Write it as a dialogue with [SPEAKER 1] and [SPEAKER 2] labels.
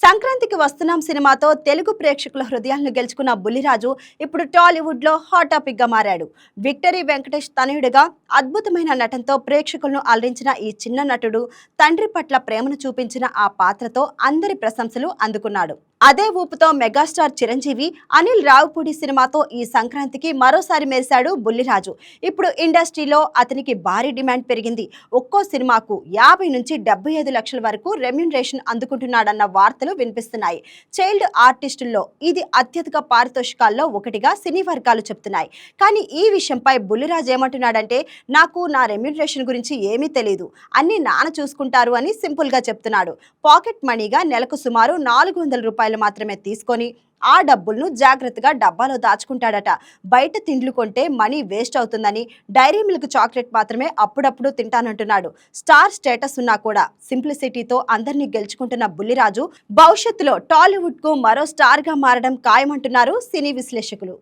[SPEAKER 1] సంక్రాంతికి వస్తున్నాం సినిమాతో తెలుగు ప్రేక్షకుల హృదయాలను గెలుచుకున్న బుల్లిరాజు ఇప్పుడు టాలీవుడ్ లో హాట్ టాపిక్ గా మారాడు. విక్టరీ వెంకటేష్ తనయుడిగా అద్భుతమైన నటనతో ప్రేక్షకులను అలరించిన ఈ చిన్న నటుడు తండ్రి పట్ల ప్రేమను చూపించిన ఆ పాత్రతో అందరి ప్రశంసలు అందుకున్నాడు. అదే ఊపుతో మెగాస్టార్ చిరంజీవి అనిల్ రావుపూడి సినిమాతో ఈ సంక్రాంతికి మరోసారి మెరిశాడు బుల్లిరాజు. ఇప్పుడు ఇండస్ట్రీలో అతనికి భారీ డిమాండ్ పెరిగింది. ఒక్కో సినిమాకు 50 నుంచి 75 లక్షల వరకు రెమ్యునరేషన్ అందుకుంటున్నాడన్న వార్తలు వినిపిస్తున్నాయి. చైల్డ్ ఆర్టిస్టుల్లో ఇది అత్యధిక పారితోషికాల్లో ఒకటిగా సినీ వర్గాలు చెప్తున్నాయి. కానీ ఈ విషయంపై బుల్లిరాజు ఏమంటున్నాడంటే, నాకు నా రెమ్యునరేషన్ గురించి ఏమీ తెలియదు, అన్ని నాన్న చూసుకుంటారు అని సింపుల్ గా చెప్తున్నాడు. పాకెట్ మనీగా నెలకు సుమారు 400 రూపాయలు మాత్రమే తీసుకొని ఆ డబ్బులను జాగ్రత్తగా డబ్బాలో దాచుకుంటాడట. బయట తిండ్లు కొంటే మనీ వేస్ట్ అవుతుందని డైరీ మిల్క్ చాక్లెట్ మాత్రమే అప్పుడప్పుడు తింటానంటున్నాడు. స్టార్ స్టేటస్ ఉన్నా కూడా సింప్లిసిటీతో అందరినీ గెలుచుకుంటున్న బుల్లిరాజు భవిష్యత్తులో టాలీవుడ్ కు మరో స్టార్ గా మారడం ఖాయమంటున్నారు సినీ విశ్లేషకులు.